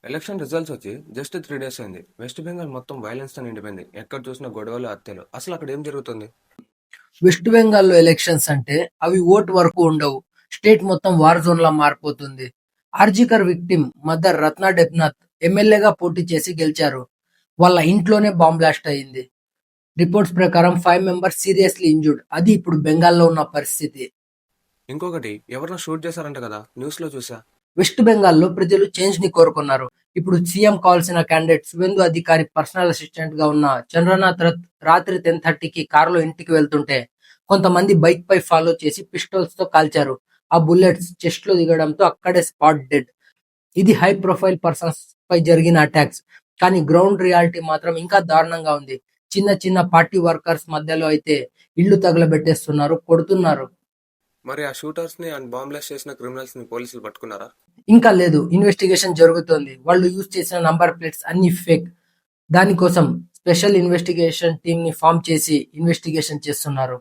Election results వచ్చి just 3 days అయింది. West Bengal మొత్తం వైలెన్స్ తో నిండిపోయింది. ఎక్కడ చూసినా గొడవలు, హత్యలు. అసలు అక్కడ ఏం జరుగుతుంది? వెస్ట్ బెంగాల్లో ఎలక్షన్స్ అంటే అవి ఓటు వరకు ఉండవు. స్టేట్ మొత్తం వార్ జోన్ లా మారిపోతుంది. ఆర్జికర్ విక్టిమ్ మదర్ రత్నా డెబ్నాథ్ ఎమ్మెల్యేగా పోటీ చేసి గెలిచారు. వాళ్ళ ఇంట్లోనే బాంబ్ బ్లాస్ట్ అయింది. రిపోర్ట్స్ ప్రకారం 5 మెంబర్స్ సీరియస్లీ ఇంజూర్డ్. అది ఇప్పుడు బెంగాల్లో ఉన్న పరిస్థితి. ఇంకొకటి, ఎవరినో షూట్ చేశారంట కదా, న్యూస్ లో చూసా. వెస్ట్ బెంగాల్లో ప్రజలు చేంజ్ ని కోరుకున్నారు. ఇప్పుడు సీఎం కావాల్సిన క్యాండిడేట్ సువేందు అధికారి పర్సనల్ అసిస్టెంట్ గా ఉన్న చంద్రనాథ్ రథ్ రాత్రి 10:30కి కారులో ఇంటికి వెళ్తుంటే కొంతమంది బైక్ పై ఫాలో చేసి పిస్టల్స్ తో కాల్చారు. ఆ బుల్లెట్స్ చెస్ట్ లో దిగడంతో అక్కడే స్పాట్ డెడ్. ఇది హై ప్రొఫైల్ పర్సన్స్ పై జరిగిన అటాక్స్. కానీ గ్రౌండ్ రియాలిటీ మాత్రం ఇంకా దారుణంగా ఉంది. చిన్న చిన్న పార్టీ వర్కర్స్ మధ్యలో అయితే ఇళ్లు తగలబెట్టేస్తున్నారు, కొడుతున్నారు. మరి ఆ షూటర్స్ ని అండ్ బాంబ్లాస్ట్ చేసిన క్రిమినల్స్ ని పోలీసులు పట్టుకున్నారా? ఇంకా లేదు, ఇన్వెస్టిగేషన్ జరుగుతోంది. వాళ్ళు యూజ్ చేసిన నంబర్ ప్లేట్స్ అన్ని ఫేక్. దానికోసం స్పెషల్ ఇన్వెస్టిగేషన్ టీమ్ ని ఫామ్ చేసి ఇన్వెస్టిగేషన్ చేస్తున్నారు.